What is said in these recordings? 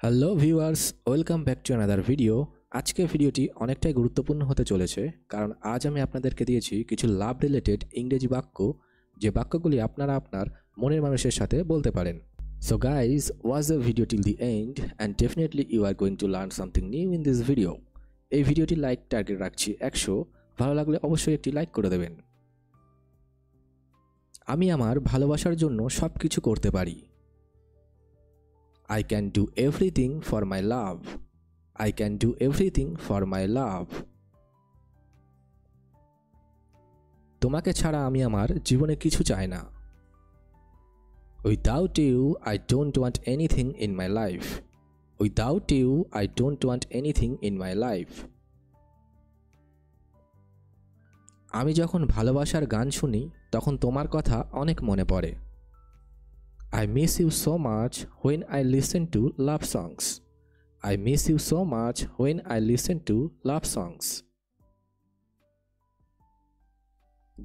Hello viewers, welcome back to another video. আজকের ভিডিওটি অনেকটাই গুরুত্বপূর্ণ হতে চলেছে, কারণ আজ আমি আপনাদেরকে দিয়েছি কিছু লাভ রিলেটেড ইংরেজি বাক্য, যে বাক্যগুলি আপনারা আপনার মনের মানুষের সাথে বলতে পারেন। So guys, watch the video till the end and definitely you are going to learn something new in this video. এই ভিডিওটি লাইক টার্গেট রাখছি 100, ভালো লাগলে অবশ্যই একটি লাইক করে দেবেন। আমি আমার ভালোবাসার জন্য সব কিছু করতে পারি। I can do everything for my love. I can do everything for my love. তোমাকে ছাড়া আমি আমার জীবনে কিছু চাই না। Without you, I don't want anything in my life. Without you, I don't want anything in my life. আমি যখন ভালোবাসার গান শুনি তখন তোমার কথা অনেক মনে পড়ে। I miss you so much when I listen to love songs. I miss you so much when I listen to love songs.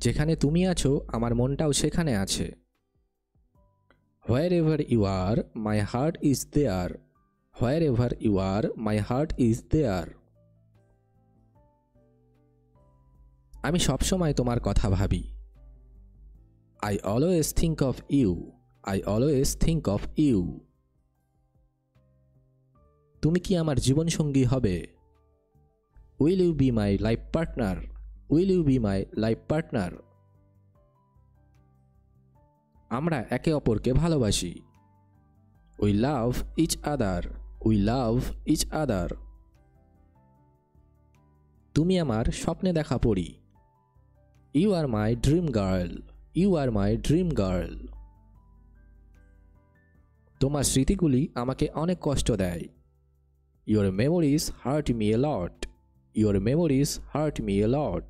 যেখানে তুমি আছো আমার মনটাও সেখানে আছে। Wherever you are, my heart is there. Wherever you are, my heart is there. আমি সবসময় তোমার কথা ভাবি। I always think of you. I always think of you. তুমি কি আমার জীবনসঙ্গী হবে? Will you be my life partner? Will you be my life partner? আমরা একে অপরকে ভালোবাসি। We love each other. We love each other. তুমি আমার স্বপ্নে দেখা পরী। You are my dream girl. You are my dream girl. তোমার স্মৃতিগুলি আমাকে অনেক কষ্ট দেয়। Your memories hurt me a lot. Your memories hurt me a lot.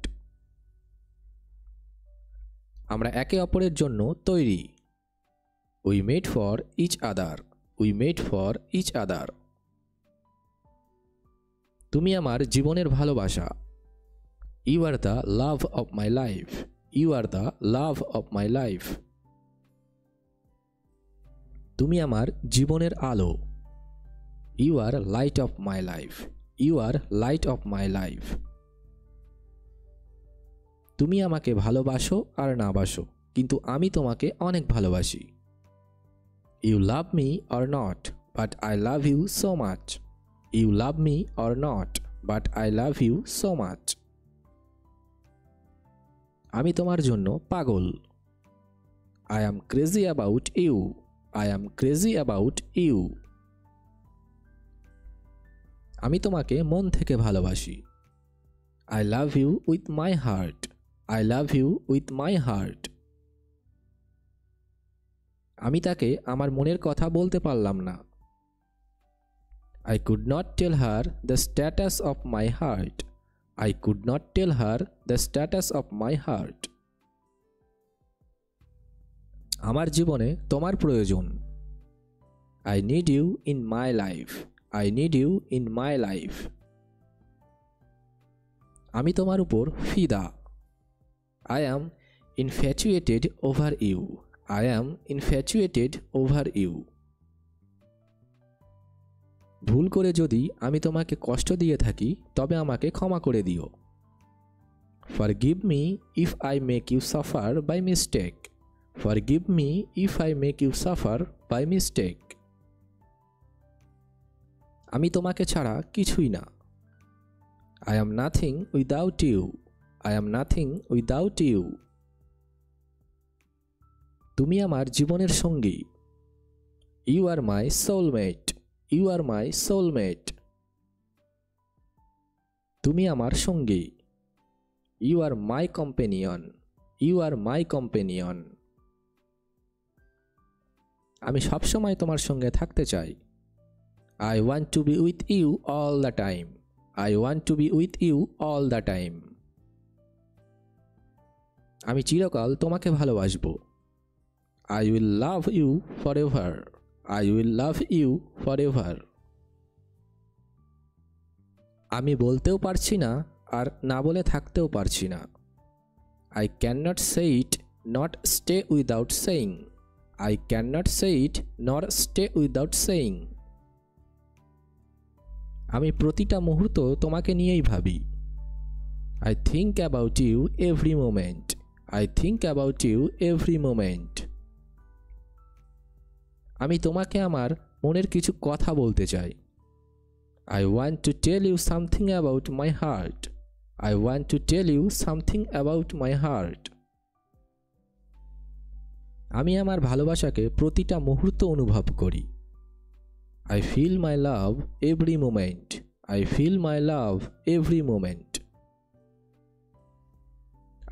আমরা একে অপরের জন্য তৈরি। We made for each other. We made for each other. তুমি আমার জীবনের ভালোবাসা। You are the love of my life. You are the love of my life. তুমি আমার জীবনের আলো। You are light of my life. You are light of my life. তুমি আমাকে ভালোবাসো আর না বাসো, কিন্তু আমি তোমাকে অনেক ভালোবাসি। You love me or not, but I love you so much. You love me or not, but I love you so much. আমি তোমার জন্য পাগল। I am crazy about you. I am crazy about you. আমি তোমাকে মন থেকে ভালোবাসি। I love you with my heart. I love you with my heart. আমি তাকে আমার মনের কথা বলতে পারলাম না। I could not tell her the status of my heart. I could not tell her the status of my heart. আমার জীবনে তোমার প্রয়োজন। I need you in my life. I need you in my life. আমি তোমার উপর ফিদা। I am infatuated over you. I am infatuated over you. ভুল করে যদি আমি তোমাকে কষ্ট দিয়ে থাকি তবে আমাকে ক্ষমা করে দিও। Forgive me if I make you suffer by mistake. Forgive me if I make you suffer by mistake. আমি তোমাকে ছাড়া কিছুই না। I am nothing without you. I am nothing without you. তুমি আমার জীবনের সঙ্গী। You are my soulmate. You are my soulmate. তুমি আমার সঙ্গী। You are my companion. You are my companion. আমি সবসময় তোমার সঙ্গে থাকতে চাই। I want to be with you all the time. I want to be with you all the time. আমি চিরকাল তোমাকে ভালোবাসবো। I will love you forever. I will love you forever. আমি বলতেও পারছি না আর না বলে থাকতেও পারছি না। I cannot say it not stay without saying. I cannot say it nor stay without saying. আমি প্রতিটা মুহূর্ত তোমাকে নিয়েই ভাবি। I think about you every moment. I think about you every moment. আমি তোমাকে আমার মনের কিছু কথা বলতে চাই। I want to tell you something about my heart. I want to tell you something about my heart. আমি আমার ভালোবাসাকে প্রতিটা মুহূর্ত অনুভব করি। I feel my love every moment. I feel my love every moment.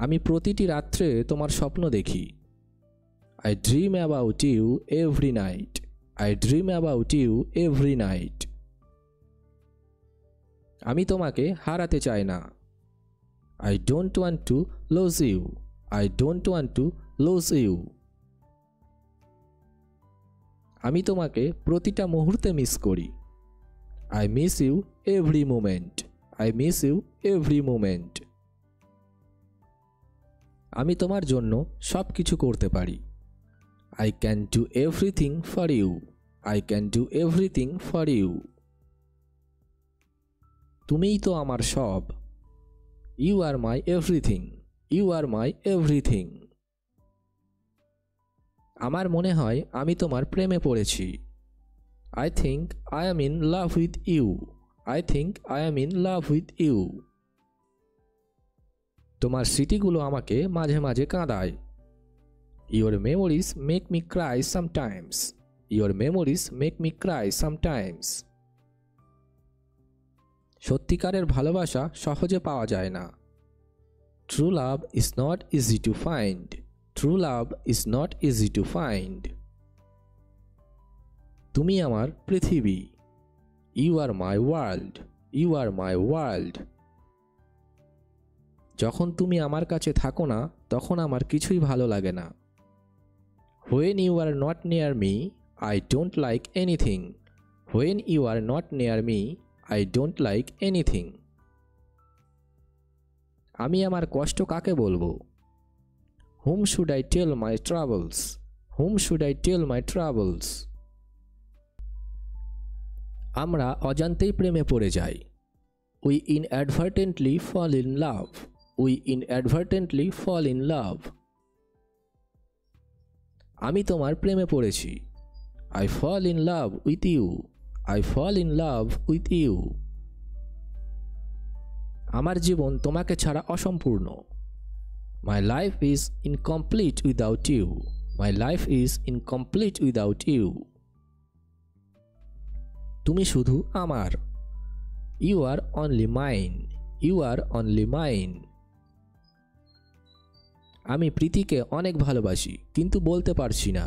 আমি প্রতিটি রাত্রে তোমার স্বপ্ন দেখি। I dream about you every night. I dream about you every night. আমি তোমাকে হারাতে চাই না। I don't want to lose you. I don't want to lose you. আমি তোমাকে প্রতিটা মুহূর্তে মিস করি। I miss you every moment. I miss you every moment. আমি তোমার জন্য সব কিছু করতে পারি। I can do everything for you. I can do everything for you. তুমিই তো আমার সব। You are my everything. You are my everything. আমার মনে হয় আমি তোমার প্রেমে পড়েছি। I think I am in love with you. I think I am in love with you. তোমার স্মৃতিগুলো আমাকে মাঝে মাঝে কাঁদায়। Your memories make me cry sometimes. Your memories make me cry sometimes. সত্যিকারের ভালোবাসা সহজে পাওয়া যায় না। True love is not easy to find. True love is not easy to find. তুমি আমার পৃথিবী। You are my world. You are my world. যখন তুমি আমার কাছে থাকো না তখন আমার কিছুই ভালো লাগে না। When you are not near me, I don't like anything. When you are not near me, I don't like anything. আমি আমার কষ্ট কাকে বলবো? Whom should I tell my troubles? Whom should I tell my troubles? আমরা অজান্তেই প্রেমে পড়ে যাই। We inadvertently fall in love. We inadvertently fall in love. আমি তোমার প্রেমে পড়েছি। I fall in love with you. I fall in love with you. আমার জীবন তোমাকে ছাড়া অসম্পূর্ণ। My life is incomplete without you. My life is incomplete without you. তুমি শুধু আমার। You are only mine. You are only mine. আমি প্রীতিকে অনেক ভালোবাসি কিন্তু বলতে পারছি না।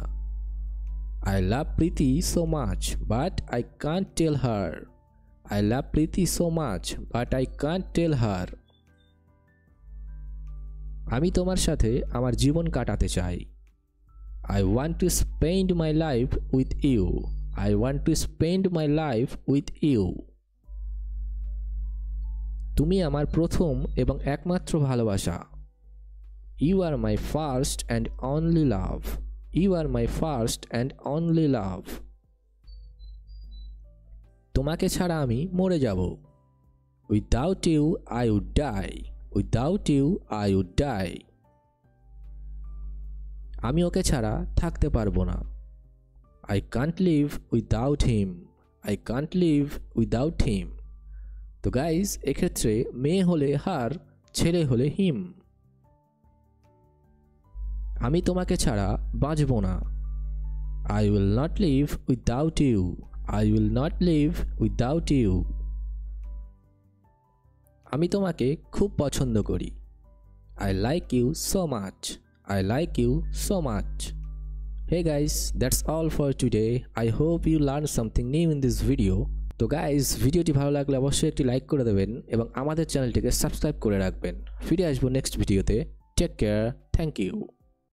I love Preeti so much but I can't tell her. I love Preeti so much but I can't tell her. আমি তোমার সাথে আমার জীবন কাটাতে চাই। I want to spend my life with you. I want to spend my life with you. তুমি আমার প্রথম এবং একমাত্র ভালোবাসা। You are my first and only love. You are my first and only love. তোমাকে ছাড়া আমি মরে যাব। Without you I would die. Without you I would die. আমি ওকে ছাড়া থাকতে পারবো না। I can't live without him. I can't live without him. তো গাইস, এক্ষেত্রে মেয়ে হলে হার, ছেলে হলে হিম। আমি তোমাকে ছাড়া বাঁচব না। I will not live without you. I will not live without you. আমি তোমাকে খুব পছন্দ করি। I like you so much. I like you so much. Hey guys, that's all for today. I hope you learned something new in this video. তো guys, ভিডিওটি ভালো লাগলে অবশ্যই একটি লাইক করে দেবেন এবং আমাদের চ্যানেলটিকে সাবস্ক্রাইব করে রাখবেন। ফিরে আসবো নেক্সট ভিডিওতে। Take care. Thank you.